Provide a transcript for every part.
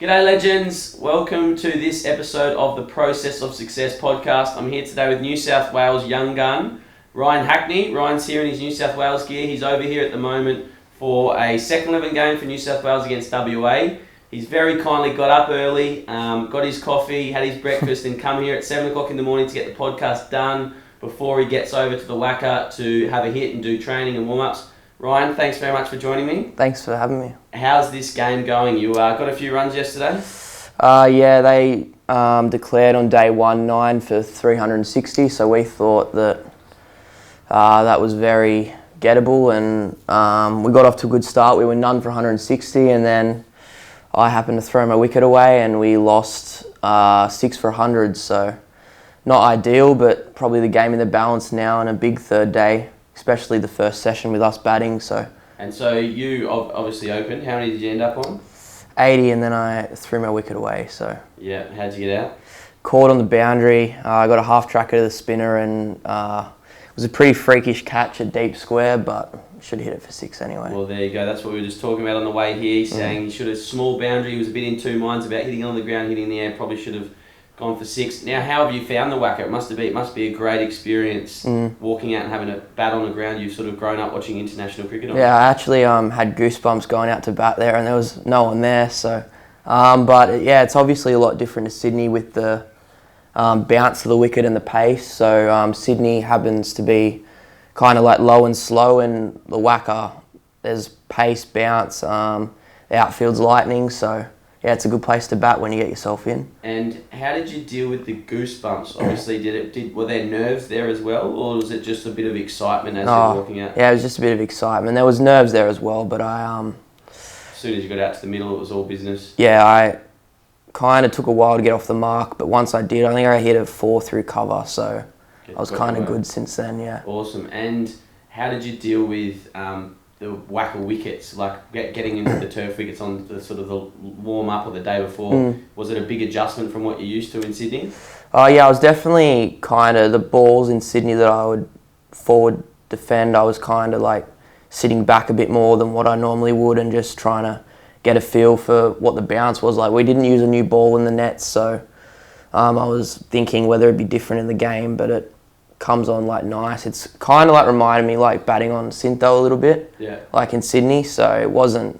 G'day legends, welcome to this episode of the Process of Success podcast. I'm here today with New South Wales young gun, Ryan Hackney. Ryan's here in his New South Wales gear. He's over here at the moment for a second 11 game for New South Wales against WA. He's very kindly got up early, got his coffee, had his breakfast and come here at 7 o'clock in the morning to get the podcast done before he gets over to the WACA to have a hit and do training and warm-ups. Ryan, thanks very much for joining me. Thanks for having me. How's this game going? You got a few runs yesterday? Yeah, they declared on day 9 for 360, so we thought that that was very gettable, and we got off to a good start. We were none for 160, and then I happened to throw my wicket away, and we lost 6 for 100, so not ideal, but probably the game in the balance now and a big third day, especially the first session with us batting. And so you obviously opened. How many did you end up on? 80, and then I threw my wicket away. So yeah, how'd you get out? Caught on the boundary. I got a half tracker to the spinner, and it was a pretty freakish catch at deep square, but should have hit it for 6 anyway. Well, there you go. That's what we were just talking about on the way here. He's saying he should have small boundary. He was a bit in two minds about hitting on the ground, hitting in the air. Probably should have gone for 6. Now, how have you found the WACA? It must be a great experience walking out and having a bat on the ground. You've sort of grown up watching international cricket. Yeah, I actually had goosebumps going out to bat there, and there was no one there. So, but yeah, it's obviously a lot different to Sydney with the bounce of the wicket and the pace. So Sydney happens to be kind of like low and slow, and the WACA, there's pace, bounce, the outfield's lightning. So yeah, it's a good place to bat when you get yourself in. And how did you deal with the goosebumps? Obviously, were there nerves there as well, or was it just a bit of excitement as you were walking out? Yeah, it was just a bit of excitement. There was nerves there as well, but I as soon as you got out to the middle, it was all business. Yeah, I kind of took a while to get off the mark, but once I did, I think I hit a 4 through cover, so I was kind of good since then. Yeah. Awesome. And how did you deal with the WACA wickets, like getting into the turf wickets on the sort of the warm up or the day before? Was it a big adjustment from what you're used to in Sydney? Yeah, I was definitely kind of, the balls in Sydney that I would forward defend, I was kind of like sitting back a bit more than what I normally would and just trying to get a feel for what the bounce was like. We didn't use a new ball in the nets, so I was thinking whether it'd be different in the game, but it comes on like nice. It's kind of like reminded me like batting on Syntho a little bit, like in Sydney. So it wasn't,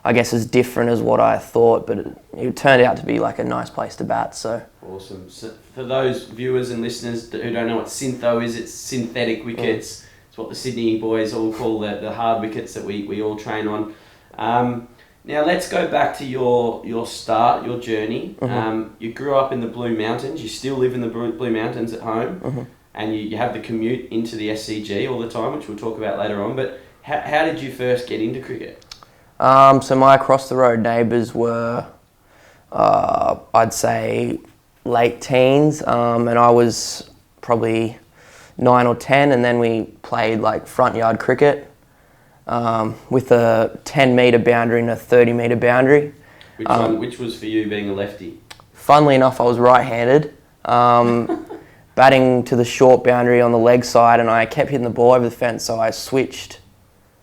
I guess, as different as what I thought, but it turned out to be like a nice place to bat. So awesome. So for those viewers and listeners who don't know what Syntho is, it's synthetic wickets. It's what the Sydney boys all call the hard wickets that we all train on. Now let's go back to your start, your journey. You grew up in the Blue Mountains. You still live in the Blue Mountains at home. And you have the commute into the SCG all the time, which we'll talk about later on. But how did you first get into cricket? So my across the road neighbours were, I'd say, late teens, and I was probably 9 or 10, and then we played like front yard cricket with a 10-metre boundary and a 30-metre boundary. Which was for you being a lefty? Funnily enough, I was right-handed. Batting to the short boundary on the leg side, and I kept hitting the ball over the fence, so I switched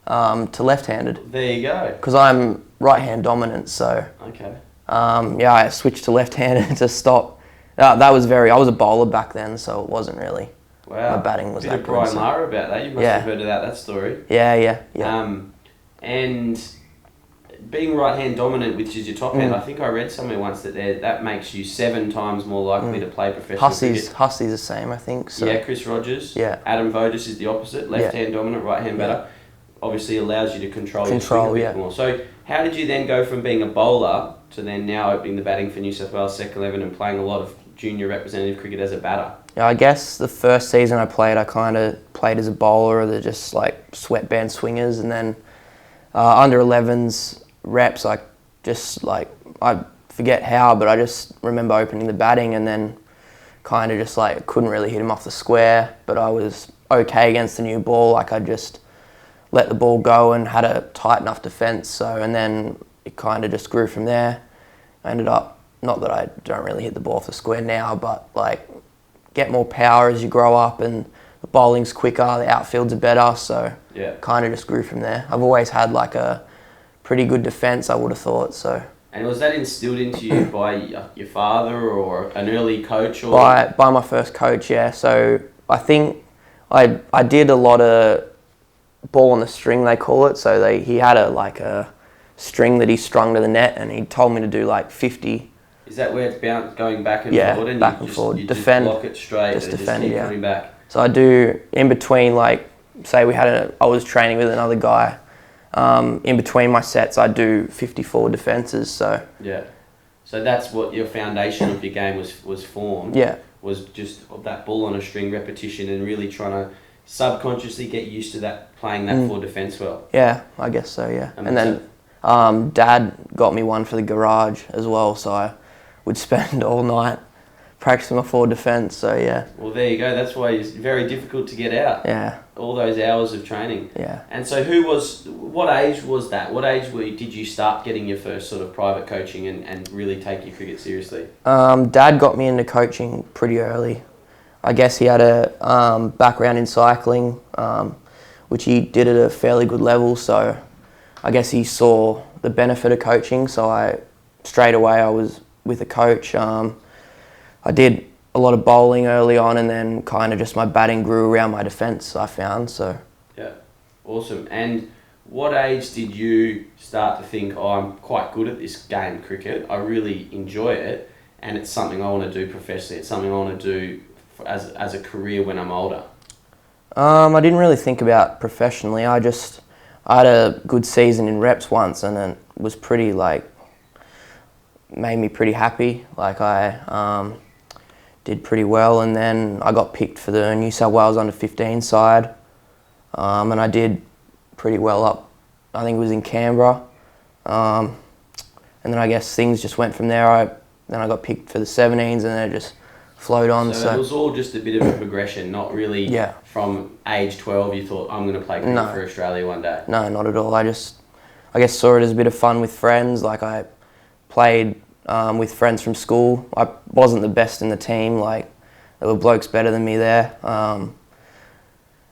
to left-handed. There you go. Because I'm right-hand dominant, so okay. Yeah, I switched to left-handed to stop. I was a bowler back then, so it wasn't really. Wow. My batting was that good. Brian Lara about that. You must have heard of that story. Yeah. And being right-hand dominant, which is your top hand, I think I read somewhere once that makes you 7 times more likely to play professional cricket. Hussey's the same, I think. So. Yeah, Chris Rogers. Yeah. Adam Voges is the opposite, left-hand dominant, right-hand batter. Obviously allows you to control your swing a bit more. So how did you then go from being a bowler to then now opening the batting for New South Wales second 11 and playing a lot of junior representative cricket as a batter? Yeah, I guess the first season I played, I kind of played as a bowler, they're just like sweatband swingers, and then under 11s reps, I forget how, but I just remember opening the batting and then kind of just like couldn't really hit him off the square, but I was okay against the new ball. Like I just let the ball go and had a tight enough defence. So, and then it kind of just grew from there. I ended up, not that I don't really hit the ball off the square now, but like get more power as you grow up, and the bowling's quicker, the outfields are better, so kind of just grew from there. I've always had like a pretty good defence, I would have thought, so. And was that instilled into you by your father or an early coach? Or By my first coach, yeah. So I think I did a lot of ball on the string, they call it. So he had a string that he strung to the net, and he told me to do like 50. Is that where it's going back and Yeah, forward? And back and forward. You Defend. just block it straight Just and defend, just keep yeah. coming back. So I do in between, like, say I was training with another guy. In between my sets, I do 54 defences. So yeah, so that's what your foundation of your game was formed. Yeah. Was just that ball on a string repetition and really trying to subconsciously get used to that, playing that for defence well. Yeah, I guess so. Yeah, and then Dad got me one for the garage as well, so I would spend all night practicing my forward defence. So yeah. Well, there you go. That's why it's very difficult to get out. Yeah. All those hours of training. Yeah. And so what age was that? What age did you start getting your first sort of private coaching and really take your cricket seriously? Dad got me into coaching pretty early. I guess he had a background in cycling, which he did at a fairly good level. So I guess he saw the benefit of coaching. So straight away I was with a coach. I did a lot of bowling early on, and then kind of just my batting grew around my defence, I found. So yeah, awesome. And what age did you start to think, oh, I'm quite good at this game, cricket, I really enjoy it, and it's something I want to do professionally, it's something I want to do as a career when I'm older? I didn't really think about professionally. I had a good season in reps once, and it was pretty, made me pretty happy. I did pretty well, and then I got picked for the New South Wales under-15 side, and I did pretty well up, I think it was in Canberra, and then I guess things just went from there. Then I got picked for the 17s, and then it just flowed on. So it was all just a bit of a progression, not really from age 12 you thought, I'm going to play cricket for Australia one day. No, not at all. I guess saw it as a bit of fun with friends. I played with friends from school. I wasn't the best in the team. There were blokes better than me there. And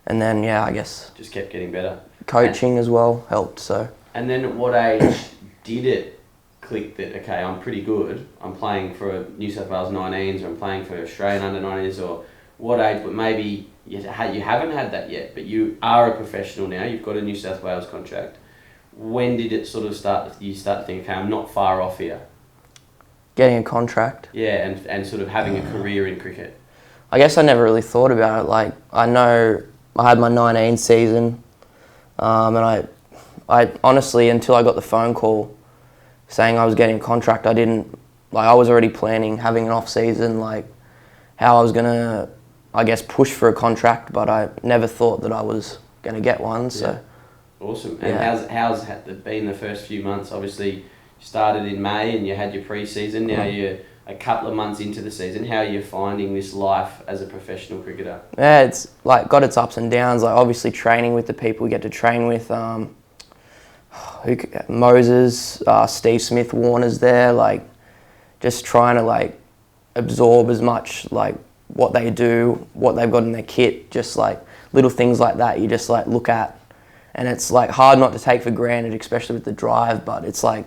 then, I guess just kept getting better. Coaching as well helped. So. And then at what age did it click that, okay, I'm pretty good, I'm playing for New South Wales 19s, or I'm playing for Australian under 19s, or what age, but maybe you haven't had that yet, but you are a professional now, you've got a New South Wales contract. When did it sort of you start to think, okay, I'm not far off here? Getting a contract. Yeah, and sort of having a career in cricket. I guess I never really thought about it. I know I had my 19 season, and I honestly, until I got the phone call saying I was getting a contract, I didn't, I was already planning having an off season, how I was gonna, I guess, push for a contract, but I never thought that I was gonna get one. So. Awesome. And how's it been the first few months? Obviously, you started in May and you had your pre-season. Now you're a couple of months into the season. How are you finding this life as a professional cricketer? Yeah, it's got its ups and downs. Obviously training with the people we get to train with. Moses, Steve Smith, Warner's there. Just trying to absorb as much what they do, what they've got in their kit. Just little things like that. You just look at. And it's hard not to take for granted, especially with the drive, but it's a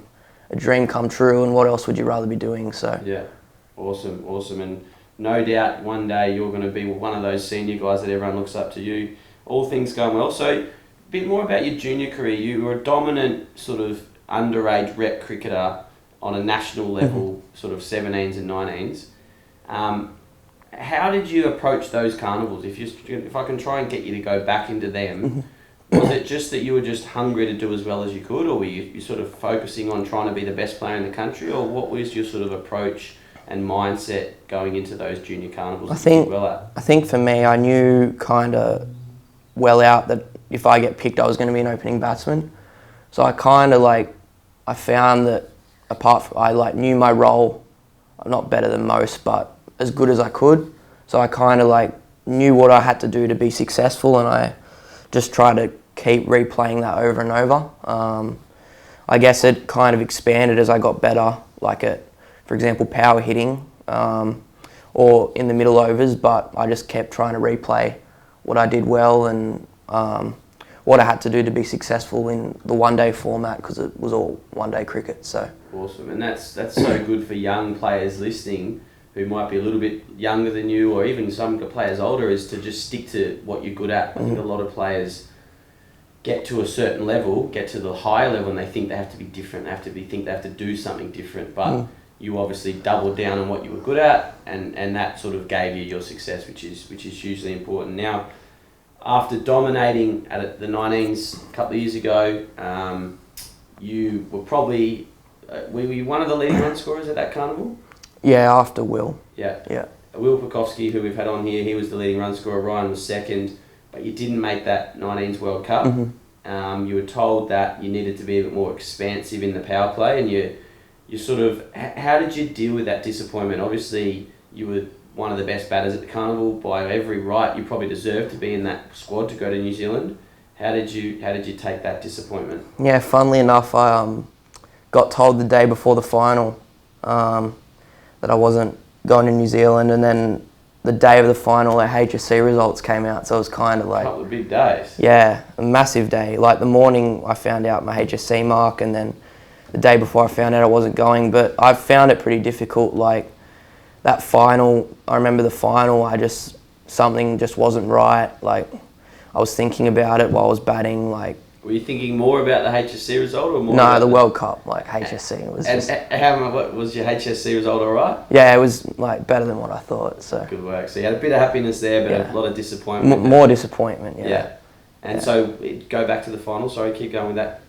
dream come true, and what else would you rather be doing? So yeah, awesome. And no doubt one day you're going to be one of those senior guys that everyone looks up to you. All things going well. So a bit more about your junior career. You were a dominant sort of underage rep cricketer on a national level, sort of 17s and 19s. How did you approach those carnivals? If I can try and get you to go back into them, was it just that you were just hungry to do as well as you could, or were you sort of focusing on trying to be the best player in the country, or what was your sort of approach and mindset going into those junior carnivals? I think for me, I knew kind of well out that if I get picked, I was going to be an opening batsman. So I kind of I found that I knew my role. I'm not better than most, but as good as I could. So I kind of knew what I had to do to be successful, and I just tried to keep replaying that over and over. I guess it kind of expanded as I got better, for example, power hitting or in the middle overs, but I just kept trying to replay what I did well and what I had to do to be successful in the one-day format, because it was all one-day cricket. So awesome, and that's so good for young players listening who might be a little bit younger than you, or even some players older, is to just stick to what you're good at. I think a lot of players get to a certain level, get to the higher level, and they think they have to be different. Think they have to do something different. But you obviously doubled down on what you were good at, and that sort of gave you your success, which is hugely important. Now, after dominating at the 19s a couple of years ago, you were probably were you one of the leading run scorers at that carnival? yeah, after Will. Yeah. Will Pukowski, who we've had on here, he was the leading run scorer. Ryan was second, but you didn't make that 19s World Cup. You were told that you needed to be a bit more expansive in the power play, and you sort of, how did you deal with that disappointment? Obviously, you were one of the best batters at the carnival. By every right, you probably deserved to be in that squad to go to New Zealand. How did you take that disappointment? Yeah, funnily enough, I got told the day before the final that I wasn't going to New Zealand, and then the day of the final, the HSC results came out, so it was kind of like... A couple of big days. Yeah, a massive day. Like the morning I found out my HSC mark, and then the day before I found out I wasn't going, but I found it pretty difficult. Like that final, I remember the final, something just wasn't right. Like I was thinking about it while I was batting, like... Were you thinking more about the HSC result or more? No, the World Cup, like HSC. It was what was your HSC result? All right. Yeah, it was like better than what I thought. So good work. So you had a bit of happiness there, but a lot of disappointment. More disappointment. Yeah. Yeah. And so go back to the final. Sorry, keep going with that.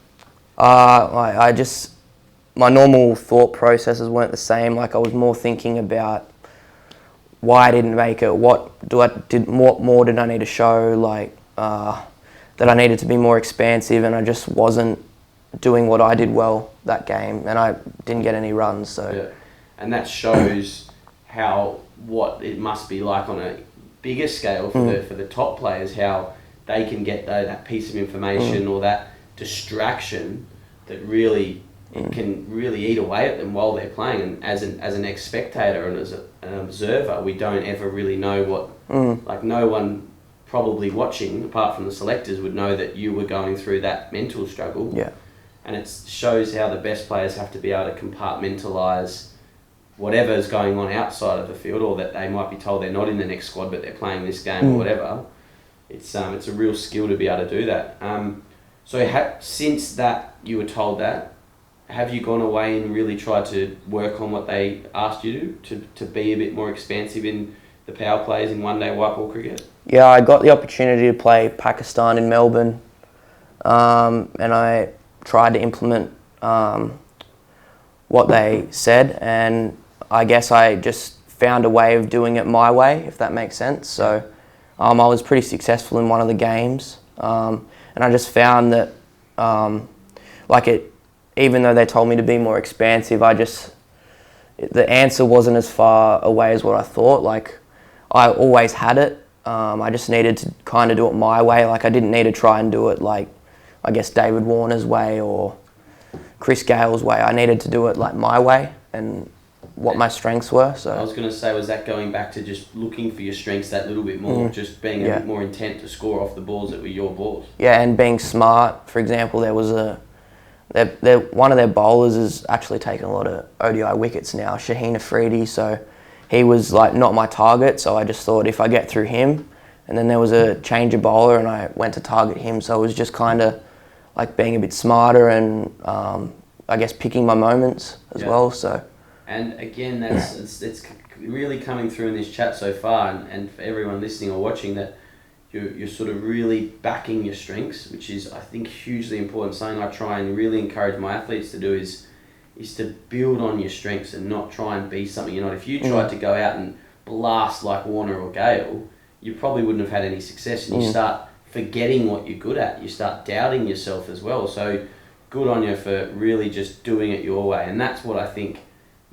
My normal thought processes weren't the same. Like I was more thinking about why I didn't make it. What more did I need to show? Like. That I needed to be more expansive, and I just wasn't doing what I did well that game, and I didn't get any runs. So, yeah. And that shows what it must be like on a bigger scale for the top players, how they can get that piece of information or that distraction that really can really eat away at them while they're playing. And as an ex-spectator and as an observer, we don't ever really know what like no one probably watching, apart from the selectors, would know that you were going through that mental struggle. Yeah. And it shows how the best players have to be able to compartmentalise whatever's going on outside of the field, or that they might be told they're not in the next squad but they're playing this game or whatever. It's a real skill to be able to do that. Since that you were told that, have you gone away and really tried to work on what they asked you to be a bit more expansive in the power plays in one-day white ball cricket? Yeah, I got the opportunity to play Pakistan in Melbourne, and I tried to implement what they said, and I guess I just found a way of doing it my way, if that makes sense. So I was pretty successful in one of the games, and I just found that even though they told me to be more expansive, the answer wasn't as far away as what I thought. Like I always had it. I just needed to kind of do it my way. Like I didn't need to try and do it like, I guess, David Warner's way or Chris Gale's way. I needed to do it like my way and what my strengths were. So I was going to say, was that going back to just looking for your strengths that little bit more, just being a bit more intent to score off the balls that were your balls? Yeah, and being smart. For example, there was one of their bowlers is actually taking a lot of ODI wickets now, Shaheen Afridi. So he was like not my target, so I just thought if I get through him, and then there was a change of bowler and I went to target him, so it was just kind of like being a bit smarter and I guess picking my moments as well. So, and again, it's really coming through in this chat so far, and for everyone listening or watching, that you're sort of really backing your strengths, which is, I think, hugely important. Something I try and really encourage my athletes to do is to build on your strengths and not try and be something you're not. If you tried to go out and blast like Warner or Gale, you probably wouldn't have had any success, and you start forgetting what you're good at. You start doubting yourself as well. So good on you for really just doing it your way. And that's what I think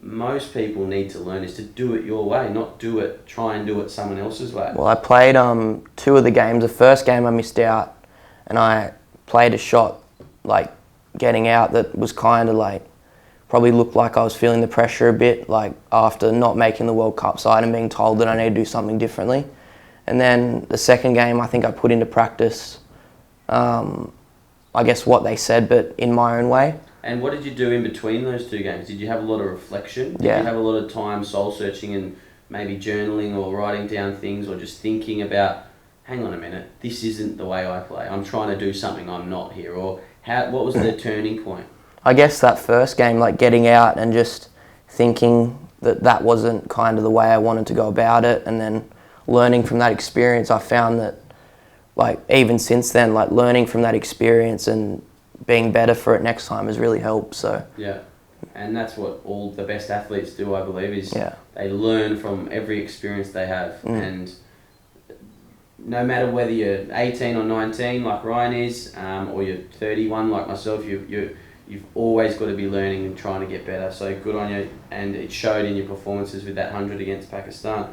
most people need to learn, is to do it your way, not try and do it someone else's way. Well, I played 2 of the games. The first game I missed out, and I played a shot like getting out that was kind of like, probably looked like I was feeling the pressure a bit, like after not making the World Cup side and being told that I need to do something differently. And then the second game, I think I put into practice I guess what they said, but in my own way. And what did you do in between those two games? Did you have a lot of reflection? Did Yeah. you have a lot of time soul searching and maybe journaling or writing down things or just thinking about, hang on a minute, this isn't the way I play. I'm trying to do something I'm not here. Or what was the turning point? I guess that first game, like getting out and just thinking that wasn't kind of the way I wanted to go about it, and then learning from that experience, I found that, like, even since then, like, learning from that experience and being better for it next time has really helped. So yeah, and that's what all the best athletes do, I believe, is they learn from every experience they have. And no matter whether you're 18 or 19 like Ryan is, or you're 31 like myself, you've always got to be learning and trying to get better. So good on you, and it showed in your performances with that 100 against Pakistan.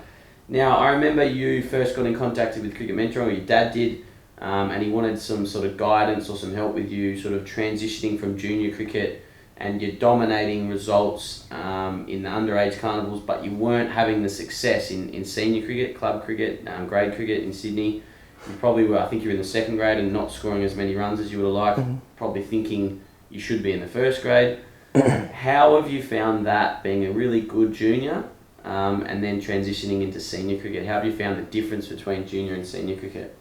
Now, I remember you first got in contact with Cricket Mentor, or your dad did, and he wanted some sort of guidance or some help with you sort of transitioning from junior cricket, and you're dominating results in the underage carnivals, but you weren't having the success in senior cricket, club cricket, grade cricket in Sydney. You probably were, I think you were in the second grade and not scoring as many runs as you would have liked, probably thinking you should be in the first grade. How have you found that, being a really good junior and then transitioning into senior cricket? How have you found the difference between junior and senior cricket?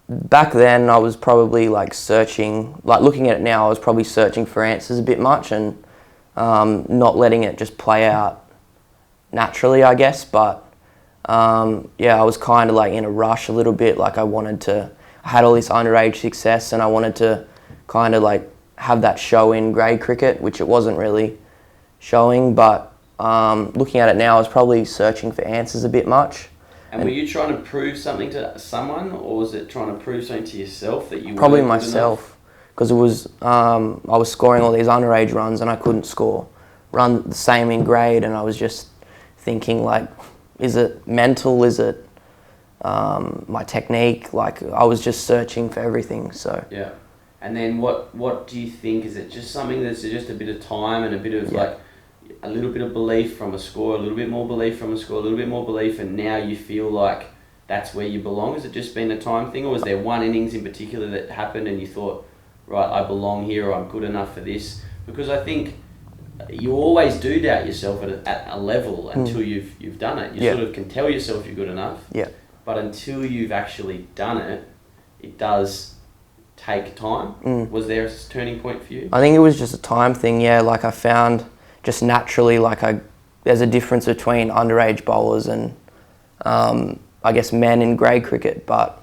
Back then I was probably like searching, like looking at it now, I was probably searching for answers a bit much and not letting it just play out naturally, I guess. But yeah, I was kind of like in a rush a little bit. Like I had all this underage success and I wanted to kind of like have that show in grade cricket, which it wasn't really showing. But looking at it now, I was probably searching for answers a bit much. And were you trying to prove something to someone, or was it trying to prove something to yourself that you probably weren't good myself, because it was I was scoring all these underage runs and I couldn't run the same in grade, and I was just thinking like, is it mental? Is it my technique? Like I was just searching for everything. So yeah. And then what do you think? Is it just something that's just a bit of time and a bit of like a little bit of belief from a score, a little bit more belief from a score, a little bit more belief, and now you feel like that's where you belong? Has it just been a time thing, or was there one innings in particular that happened and you thought, right, I belong here, or I'm good enough for this? Because I think you always do doubt yourself at a level until you've done it. You sort of can tell yourself you're good enough, but until you've actually done it, it does take time. Was there a turning point for you? I think it was just a time thing, like I found just naturally, like there's a difference between underage bowlers and I guess men in grade cricket, but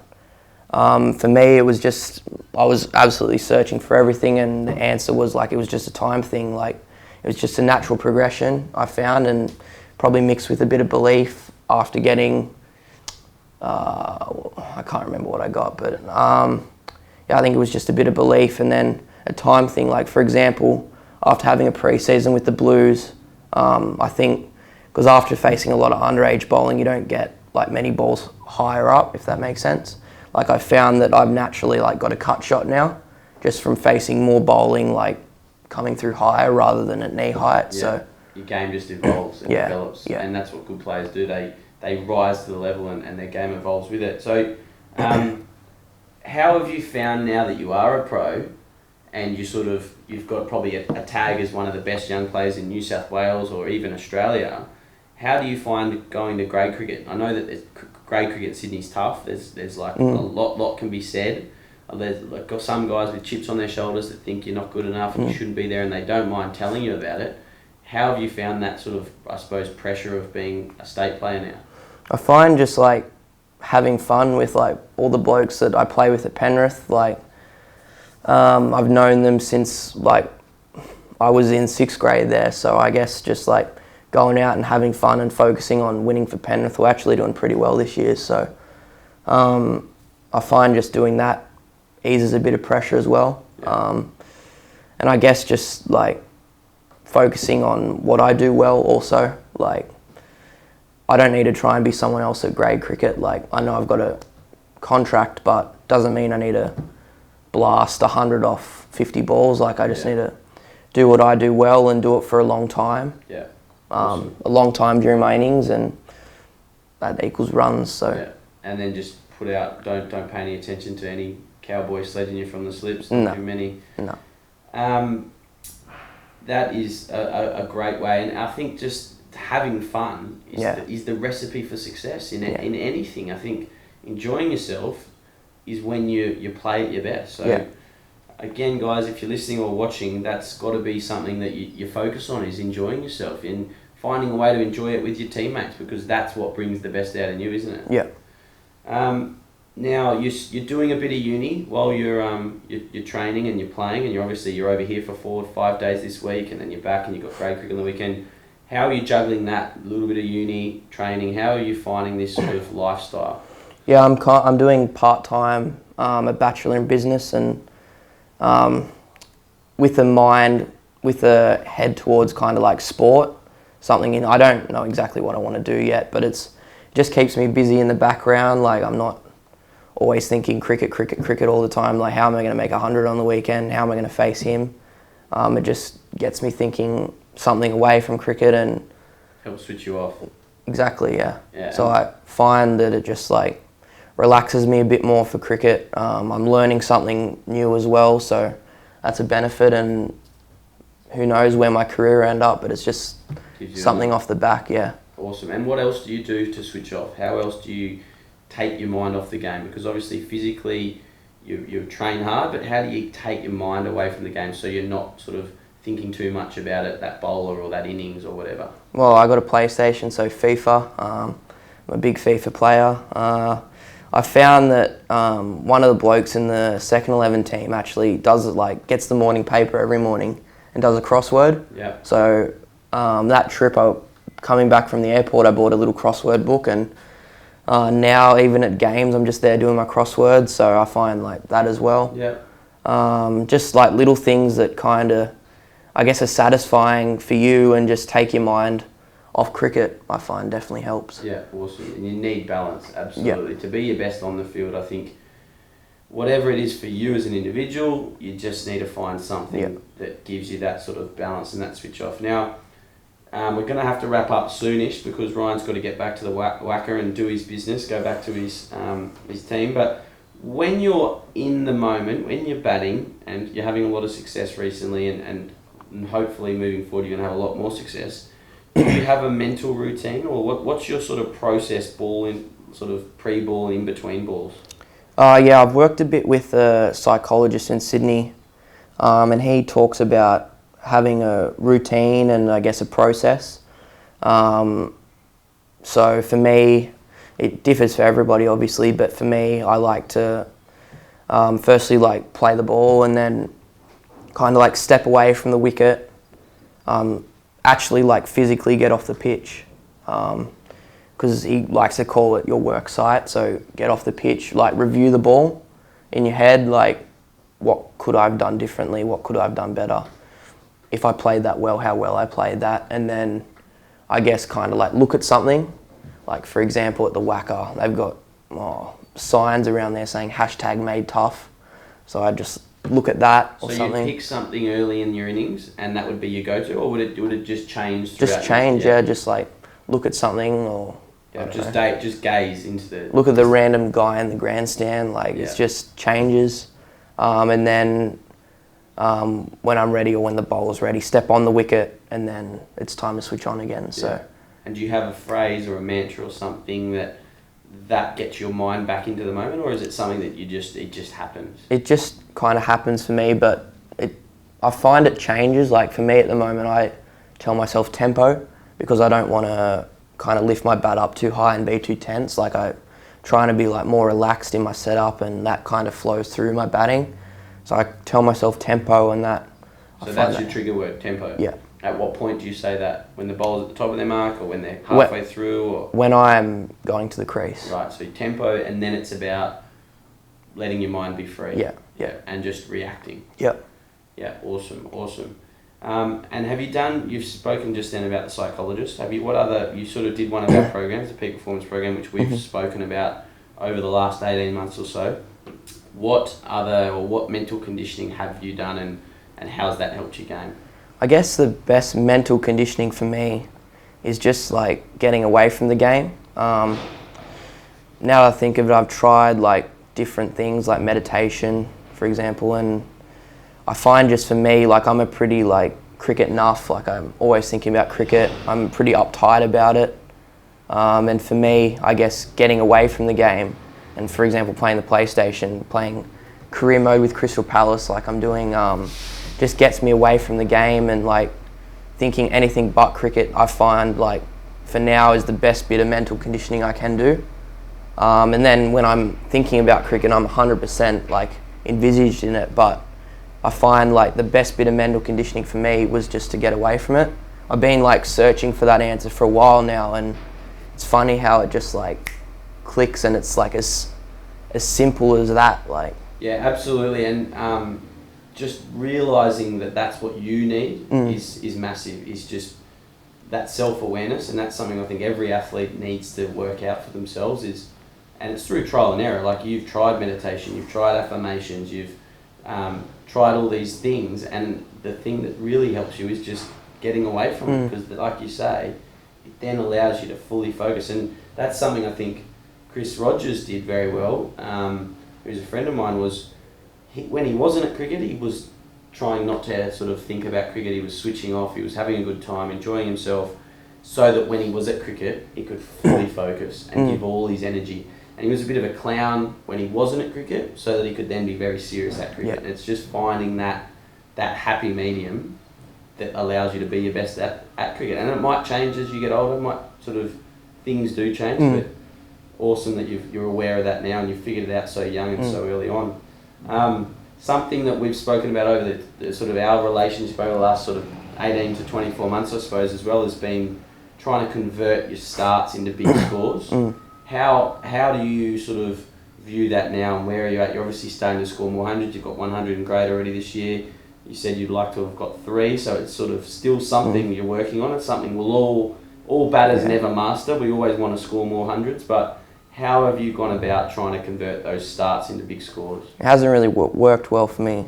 for me it was just, I was absolutely searching for everything, and the answer was like, it was just a time thing. Like it was just a natural progression I found, and probably mixed with a bit of belief after getting, I can't remember what I got, but I think it was just a bit of belief and then a time thing. Like for example, after having a pre-season with the Blues, I think, because after facing a lot of underage bowling, you don't get like many balls higher up, if that makes sense. Like I found that I've naturally like got a cut shot now, just from facing more bowling, like coming through higher rather than at knee height. Yeah. So your game just evolves and develops, and that's what good players do. They rise to the level and their game evolves with it. So how have you found, now that you are a pro, and you've got probably a tag as one of the best young players in New South Wales or even Australia, how do you find going to grade cricket? I know that grade cricket in Sydney's tough. There's like a lot can be said. There's like got some guys with chips on their shoulders that think you're not good enough and you shouldn't be there, and they don't mind telling you about it. How have you found that sort of, I suppose, pressure of being a state player now? I find just like having fun with like all the blokes that I play with at Penrith. Like I've known them since like I was in 6th grade there, so I guess just like going out and having fun and focusing on winning for Penrith. We're actually doing pretty well this year, so I find just doing that eases a bit of pressure as well. And I guess just like focusing on what I do well also. Like I don't need to try and be someone else at grade cricket. Like I know I've got a contract, but doesn't mean I need to blast 100 off 50 balls. Like I just need to do what I do well and do it for a long time. Awesome. A long time during my innings, and that equals runs. So and then just don't pay any attention to any cowboy sledging you from the slips. No. Too many. No. That is a great way, and I think just having fun is the recipe for success in anything. I think enjoying yourself is when you play at your best. So again, guys, if you're listening or watching, that's got to be something that you focus on, is enjoying yourself and finding a way to enjoy it with your teammates, because that's what brings the best out in you, isn't it? Yeah. Now you're doing a bit of uni while you're training and you're playing, and you're over here for 4 or 5 days this week, and then you're back and you've got grade cricket on the weekend. How are you juggling that little bit of uni training? How are you finding this sort of lifestyle? Yeah, I'm doing part-time, a bachelor in business, and with a head towards kind of like sport, I don't know exactly what I want to do yet, but it just keeps me busy in the background. Like, I'm not always thinking cricket all the time. Like, how am I going to make 100 on the weekend? How am I going to face him? It just gets me thinking something away from cricket and helps switch you off. Exactly, yeah. So I find that it just like relaxes me a bit more for cricket. I'm learning something new as well, so that's a benefit, and who knows where my career will end up, but it's just something off the back, yeah. Awesome. And what else do you do to switch off? How else do you take your mind off the game? Because obviously physically you train hard, but how do you take your mind away from the game so you're not sort of thinking too much about it, that bowler or that innings or whatever? Well, I got a PlayStation, so FIFA. I'm a big FIFA player. I found that one of the blokes in the second 11 team actually does it, like gets the morning paper every morning and does a crossword. Yeah. So that trip, coming back from the airport, I bought a little crossword book, and now even at games I'm just there doing my crosswords, so I find like that as well. Yeah. Just like little things that kind of, I guess, are satisfying for you and just take your mind off cricket, I find definitely helps. Yeah, awesome. And you need balance, absolutely. To be your best on the field, I think whatever it is for you as an individual, you just need to find something that gives you that sort of balance and that switch off. Now, we're going to have to wrap up soonish because Ryan's got to get back to the WACA and do his business, go back to his team. But when you're in the moment, when you're batting and you're having a lot of success recently and hopefully moving forward you're going to have a lot more success, do you have a mental routine, or what's your sort of process pre-ball, in between balls? Yeah, I've worked a bit with a psychologist in Sydney, and he talks about having a routine and I guess a process. So for me, it differs for everybody obviously, but for me I like to firstly like play the ball and then kind of like step away from the wicket, actually like physically get off the pitch, because he likes to call it your work site. So get off the pitch, like review the ball in your head, like what could I have done differently, what could I have done better, if I played that well, how well I played that, and then I guess kind of like look at something, like for example at the WACA they've got signs around there saying #MadeTough, so I just look at that or something. So you pick something early in your innings and that would be your go-to, or would it just change throughout? Just change, just like look at something, or just gaze into the... Look at the random guy in the grandstand, like it just changes. And then when I'm ready or when the bowler's ready, step on the wicket and then it's time to switch on again. So. And do you have a phrase or a mantra or something that gets your mind back into the moment, or is it something that it just happens? It just kind of happens for me, but I find it changes. Like for me at the moment, I tell myself tempo, because I don't want to kind of lift my bat up too high and be too tense. Like I'm trying to be like more relaxed in my setup, and that kind of flows through my batting. So I tell myself tempo, and that. So that's your trigger word, tempo. Yeah. At what point do you say that? When the bowler's at the top of their mark, or when they're halfway through, or when I'm going to the crease? Right. So tempo, and then it's about letting your mind be free. Yeah. And just reacting. Yep. Yeah. Awesome. And you've spoken just then about the psychologist. You sort of did one of our programs, the Peak Performance Program, which we've spoken about over the last 18 months or so. What mental conditioning have you done, and how's that helped your game? I guess the best mental conditioning for me is just like getting away from the game. now that I think of it, I've tried like different things like meditation, for example, and I find just for me, like I'm a pretty like cricket nuff, like I'm always thinking about cricket. I'm pretty uptight about it. And for me, I guess getting away from the game and, for example, playing the PlayStation, playing career mode with Crystal Palace like I'm doing, just gets me away from the game and like thinking anything but cricket, I find like for now is the best bit of mental conditioning I can do. And then when I'm thinking about cricket, I'm 100% like envisaged in it, but I find like the best bit of mental conditioning for me was just to get away from it. I've been like searching for that answer for a while now, and it's funny how it just like clicks, and it's like as simple as that. Like, yeah, absolutely. And just realizing that that's what you need is massive. Is just that self-awareness, and that's something I think every athlete needs to work out for themselves. And it's through trial and error. Like, you've tried meditation, you've tried affirmations, you've tried all these things, and the thing that really helps you is just getting away from it, because like you say, it then allows you to fully focus. And that's something I think Chris Rogers did very well, who's a friend of mine. When he wasn't at cricket, he was trying not to sort of think about cricket. He was switching off, he was having a good time, enjoying himself, so that when he was at cricket, he could fully focus and give all his energy. And he was a bit of a clown when he wasn't at cricket, so that he could then be very serious at cricket. And it's just finding that happy medium that allows you to be your best at cricket. And it might change as you get older, things do change, but awesome that you're aware of that now and you've figured it out so young and so early on. Something that we've spoken about over the sort of our relationship over the last sort of 18 to 24 months, I suppose, as well, has been trying to convert your starts into big scores. How do you sort of view that now, and where are you at? You're obviously starting to score more hundreds. You've got 100 and grade already this year. You said you'd like to have got 3, so it's sort of still something you're working on. It's something we'll all batters never master. We always want to score more hundreds, but how have you gone about trying to convert those starts into big scores? It hasn't really worked well for me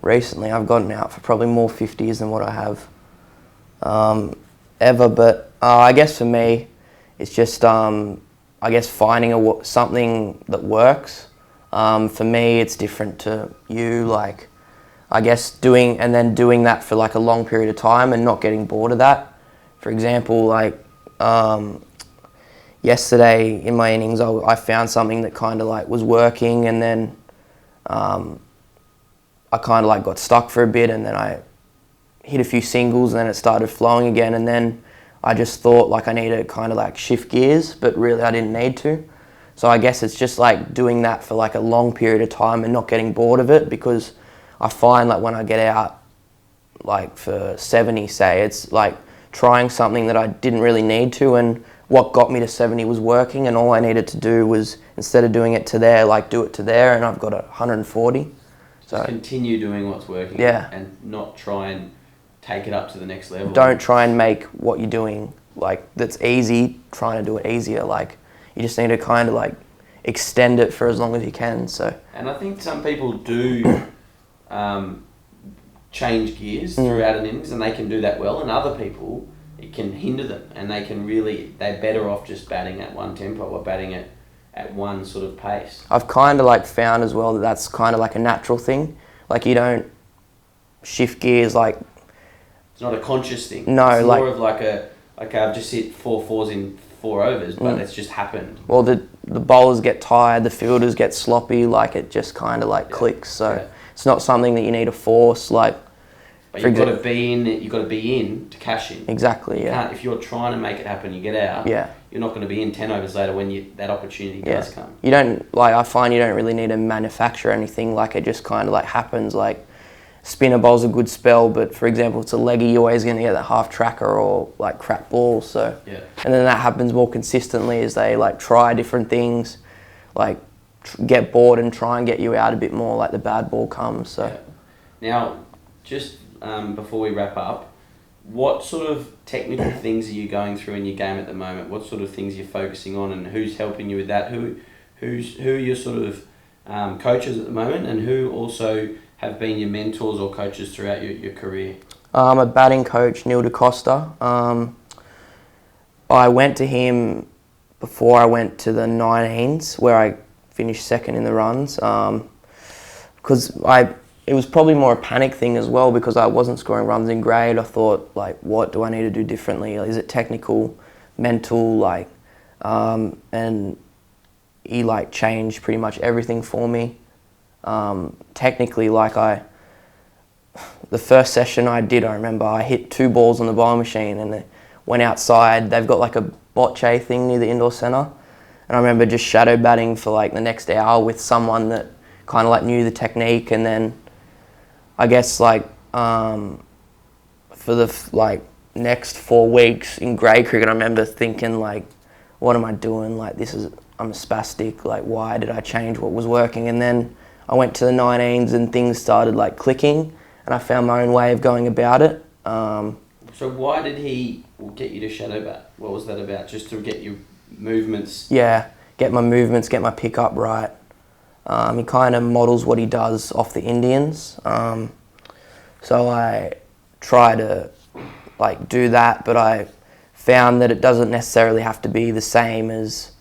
recently. I've gotten out for probably more 50s than what I have ever, but I guess for me, it's just finding something that works. For me, it's different to you. Like, I guess doing that for like a long period of time and not getting bored of that. For example, like yesterday in my innings, I found something that kind of like was working, and then I kind of like got stuck for a bit, and then I hit a few singles, and then it started flowing again, and then I just thought like I needed to kind of like shift gears, but really I didn't need to. So I guess it's just like doing that for like a long period of time and not getting bored of it, because I find like when I get out like for 70, say, it's like trying something that I didn't really need to, and what got me to 70 was working, and all I needed to do was, instead of doing it to there, like do it to there, and I've got 140. So just continue doing what's working, and not try and take it up to the next level. Don't try and make what you're doing like that's easy, trying to do it easier. Like, you just need to kind of like extend it for as long as you can. So, and I think some people do change gears throughout an innings, and they can do that well, and other people, it can hinder them, and they're better off just batting at one tempo or batting at one sort of pace. I've kind of like found as well that that's kind of like a natural thing. Like, you don't shift gears like... It's not a conscious thing. No, it's more of like I've just hit 4 fours in 4 overs, but it's just happened. Well, the bowlers get tired, the fielders get sloppy, like it just kind of like clicks. So it's not something that you need to force. Like, but you've got to be in. You've got to be in to cash in. Exactly. Yeah. If you're trying to make it happen, you get out. Yeah. You're not going to be in 10 overs later when that opportunity does come. You don't like. I find you don't really need to manufacture anything. Like, it just kind of like happens. Like, spinner bowls a good spell, but for example, it's a leggy, you're always going to get that half tracker or like crap balls. So and then that happens more consistently as they like try different things, like get bored and try and get you out a bit more. Like, the bad ball comes. So now, just before we wrap up, what sort of technical things are you going through in your game at the moment? What sort of things you're focusing on, and who's helping you with that? Who are your sort of coaches at the moment, and who also have been your mentors or coaches throughout your career? A batting coach, Neil DaCosta. I went to him before I went to the 19s, where I finished second in the runs, because it was probably more a panic thing as well, because I wasn't scoring runs in grade. I thought, like, what do I need to do differently? Is it technical, mental, like, and he like changed pretty much everything for me. Technically, like the first session I remember I hit 2 balls on the bowling machine and went outside. They've got like a bocce thing near the indoor centre. And I remember just shadow batting for like the next hour with someone that kind of like knew the technique. And then I guess like for the like next 4 weeks in grade cricket, I remember thinking like, what am I doing? Like I'm a spastic. Like, why did I change what was working? And then I went to the 19s and things started like clicking, and I found my own way of going about it. So why did he get you to shadow bat? What was that about? Just to get your movements? Yeah, get my movements, get my pickup right. He kind of models what he does off the Indians. So I try to like do that, but I found that it doesn't necessarily have to be the same as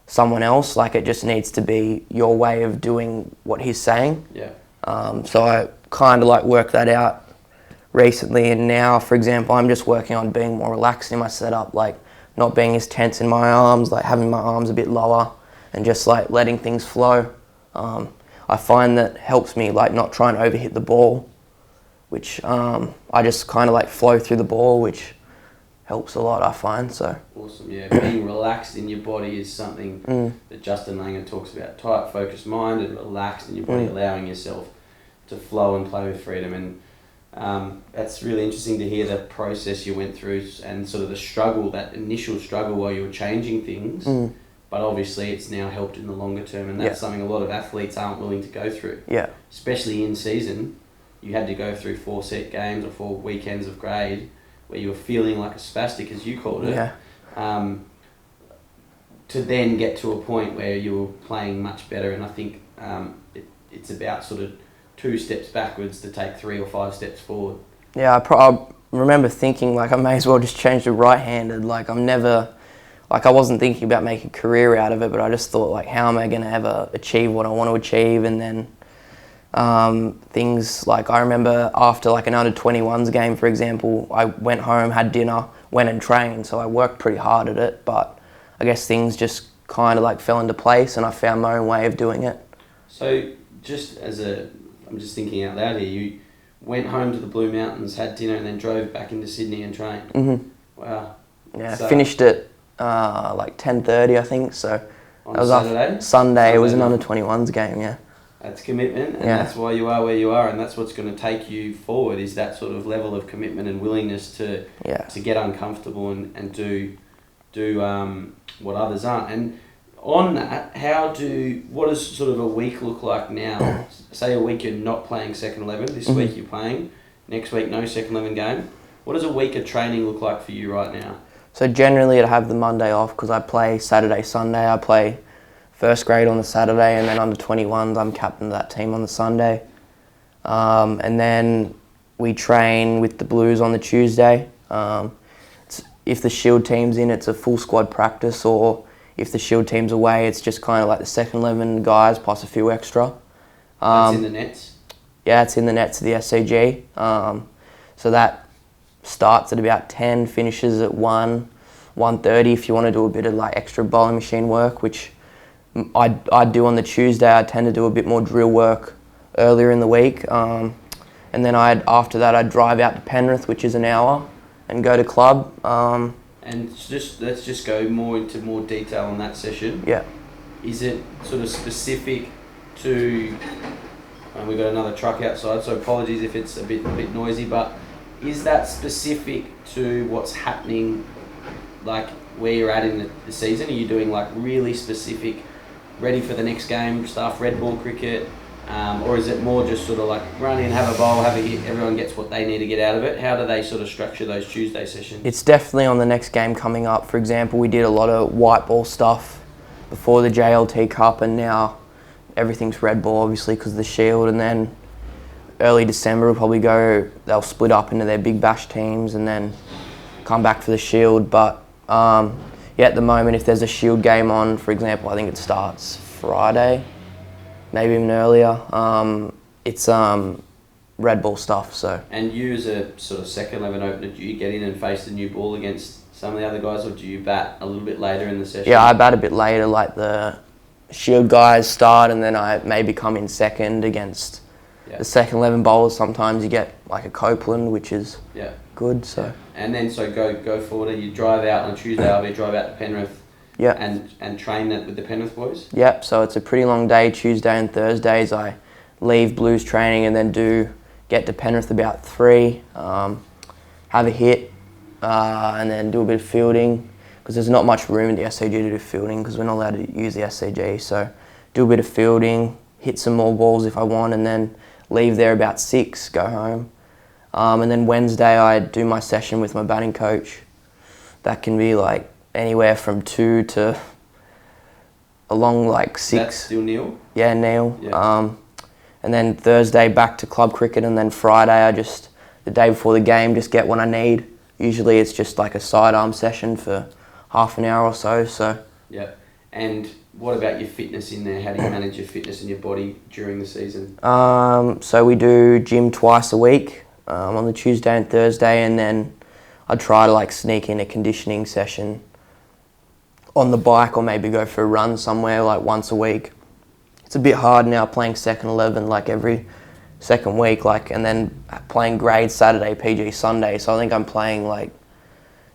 someone else. Like, it just needs to be your way of doing what he's saying. Yeah. So I kind of like worked that out recently, and now, for example, I'm just working on being more relaxed in my setup, like not being as tense in my arms, like having my arms a bit lower and just like letting things flow. I find that helps me like not trying to overhit the ball, which I just kind of like flow through the ball, which helps a lot, I find. So awesome. Yeah, being relaxed in your body is something that Justin Langer talks about. Tight, focused mind and relaxed in your body, allowing yourself to flow and play with freedom. And that's really interesting to hear the process you went through and sort of the struggle, that initial struggle while you were changing things. But obviously it's now helped in the longer term, and that's something a lot of athletes aren't willing to go through. Yeah. Especially in season, you had to go through 4 set games or 4 weekends of grade where you were feeling like a spastic, as you called it, to then get to a point where you were playing much better. And I think it's about sort of 2 steps backwards to take 3 or 5 steps forward. Yeah, I remember thinking like I may as well just change to right-handed. Like I wasn't thinking about making a career out of it, but I just thought like, how am I going to ever achieve what I want to achieve? And then things like, I remember after like an under-21s game, for example, I went home, had dinner, went and trained. So I worked pretty hard at it, but I guess things just kind of like fell into place and I found my own way of doing it. So I'm just thinking out loud here, you went home to the Blue Mountains, had dinner, and then drove back into Sydney and trained. Mm-hmm. Wow. Yeah, finished at like 10:30, I think. So on Saturday? Sunday, it was an under-21s game, yeah. That's commitment, and that's why you are where you are, and that's what's going to take you forward, is that sort of level of commitment and willingness to get uncomfortable and do what others aren't. And on that, what does sort of a week look like now? Say a week you're not playing second 11, this week you're playing, next week no second 11 game. What does a week of training look like for you right now? So generally I'd have the Monday off because I play Saturday, Sunday. I play first grade on the Saturday, and then under 21s I'm captain of that team on the Sunday. And then we train with the Blues on the Tuesday. If the Shield team's in, it's a full squad practice, or if the Shield team's away, it's just kind of like the second 11 guys plus a few extra. That's in the nets? Yeah, it's in the nets of the SCG. So that starts at about 10, finishes at 1:30 if you want to do a bit of like extra bowling machine work, which I do on the Tuesday. I tend to do a bit more drill work earlier in the week. And then after that I'd drive out to Penrith, which is an hour, and go to club. And let's just go into more detail on that session. Yeah. Is it sort of specific to... we've got another truck outside, so apologies if it's a bit noisy, but is that specific to what's happening, like where you're at in the season? Are you doing like really specific, ready for the next game stuff, red ball cricket? Or is it more just sort of like run in, have a bowl, have a hit, everyone gets what they need to get out of it? How do they sort of structure those Tuesday sessions? It's definitely on the next game coming up. For example, we did a lot of white ball stuff before the JLT Cup, and now everything's red ball, obviously, because of the Shield. And then early December will probably they'll split up into their Big Bash teams and then come back for the Shield. But yeah, at the moment, if there's a Shield game on, for example, I think it starts Friday, maybe even earlier. It's red ball stuff. So. And you as a sort of second 11 opener, do you get in and face the new ball against some of the other guys, or do you bat a little bit later in the session? Yeah, I bat a bit later, like the Shield guys start, and then I maybe come in second against the second 11 bowlers. Sometimes you get like a Copeland, which is good. So. Yeah. And then go forward. You drive out on Tuesday. I'll be drive out to Penrith. Yeah. And train that with the Penrith boys. Yep. So it's a pretty long day. Tuesday and Thursdays I leave Blues training and then get to Penrith about 3. Have a hit, and then do a bit of fielding, because there's not much room in the SCG to do fielding because we're not allowed to use the SCG. So do a bit of fielding, hit some more balls if I want, and then leave there about 6, go home. And then Wednesday I do my session with my batting coach. That can be like anywhere from 2 to along like 6. That's still Neil? Yeah, Neil. Yeah. And then Thursday back to club cricket, and then Friday the day before the game, just get what I need. Usually it's just like a sidearm session for half an hour or so. Yeah. And what about your fitness in there? How do you manage your fitness in your body during the season? So we do gym twice a week, on the Tuesday and Thursday, and then I try to like sneak in a conditioning session on the bike, or maybe go for a run somewhere like once a week. It's a bit hard now playing second 11 like every second week, and then playing grade Saturday, PG Sunday. So I think I'm playing like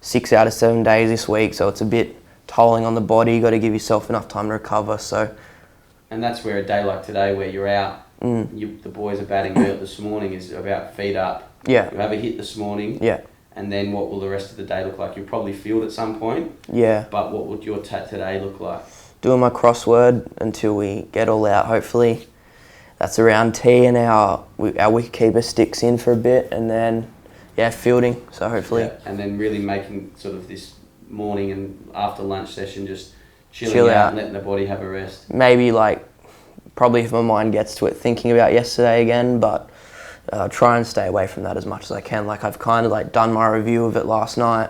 6 out of 7 days this week. So it's a bit tolling on the body. You got to give yourself enough time to recover. So. And that's where a day like today, where you're out, the boys are batting early this morning, is about feet up. Yeah. You have a hit this morning. Yeah. And then what will the rest of the day look like? You'll probably field at some point. Yeah. But what would your today look like? Doing my crossword until we get all out, hopefully. That's around tea, and our wicketkeeper sticks in for a bit, and then, fielding, so hopefully. Yeah. And then really making sort of this morning and after lunch session, just chilling out and letting the body have a rest. Maybe probably if my mind gets to it, thinking about yesterday again, but try and stay away from that as much as I can. I've kind of done my review of it last night.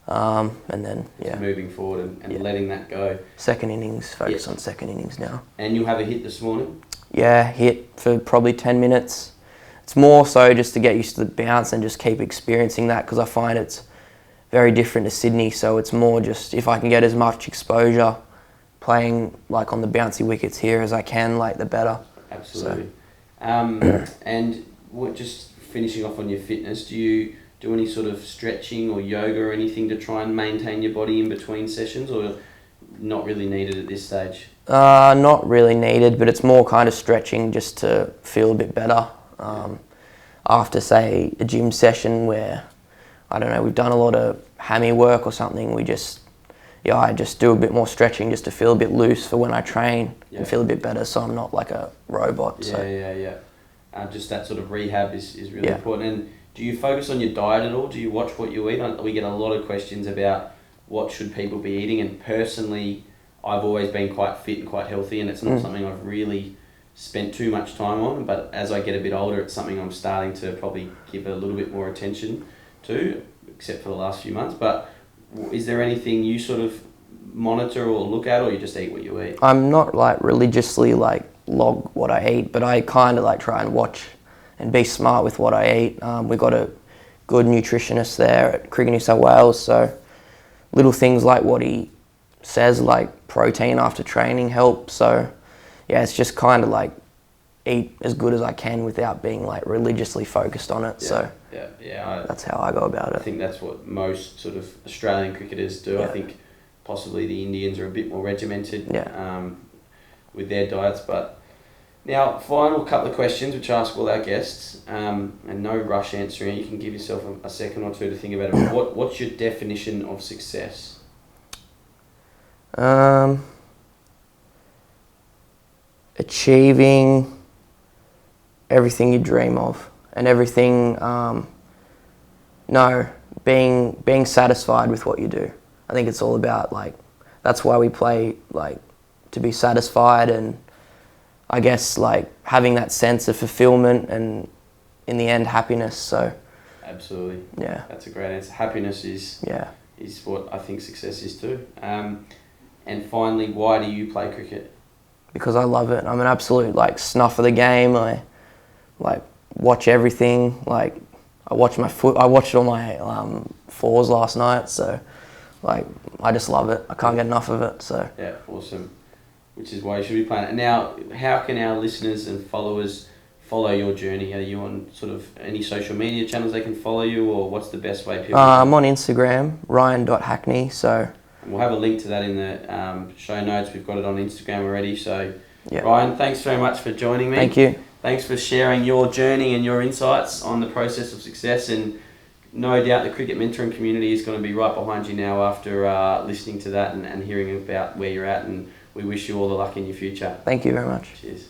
And then, Just moving forward and letting that go. Second innings, focus on second innings now. And you'll have a hit this morning? Yeah, hit for probably 10 minutes. It's more so just to get used to the bounce and just keep experiencing that, because I find it's very different to Sydney. So it's more just if I can get as much exposure playing on the bouncy wickets here as I can, the better. Absolutely. And just finishing off on your fitness, do you do any sort of stretching or yoga or anything to try and maintain your body in between sessions, or not really needed at this stage? Not really needed, but it's more kind of stretching just to feel a bit better. After, say, a gym session where, I don't know, we've done a lot of hammy work or something, I just do a bit more stretching just to feel a bit loose for when I train and feel a bit better, so I'm not like a robot. Just that sort of rehab is really important. And do you focus on your diet at all? Do you watch what you eat? We get a lot of questions about what should people be eating, and personally, I've always been quite fit and quite healthy, and it's not something I've really spent too much time on, but as I get a bit older, it's something I'm starting to probably give a little bit more attention to, except for the last few months. But is there anything you sort of monitor or look at, or you just eat what you eat? I'm not religiously log what I eat, but I kind of try and watch and be smart with what I eat. We've got a good nutritionist there at Cricket New South Wales, so little things like what he says, like protein after training, help. So it's just kind of eat as good as I can without being religiously focused on it. That's how I go about it. I think that's what most sort of Australian cricketers do. I think possibly the Indians are a bit more regimented with their diets. But now, final couple of questions which I ask all our guests, and no rush answering. You can give yourself a second or two to think about it. What's your definition of success? Achieving everything you dream of, and everything, being satisfied with what you do. I think it's all about that's why we play, to be satisfied, and I guess having that sense of fulfillment and in the end happiness. So absolutely, yeah, that's a great answer. Happiness is is what I think success is too. And finally, why do you play cricket? Because I love it. I'm an absolute like snuff of the game. I like watch everything. Like I watched all my fours last night. So like I just love it. I can't get enough of it. So yeah, awesome. Which is why you should be playing it. Now, how can our listeners and followers follow your journey? Are you on sort of any social media channels they can follow you, or what's the best way people? I'm on Instagram, Ryan.Hackney. So. And we'll have a link to that in the show notes. We've got it on Instagram already. So, yeah. Ryan, thanks very much for joining me. Thank you. Thanks for sharing your journey and your insights on the process of success. And no doubt the cricket mentoring community is going to be right behind you now after listening to that and hearing about where you're at. And we wish you all the luck in your future. Thank you very much. Cheers.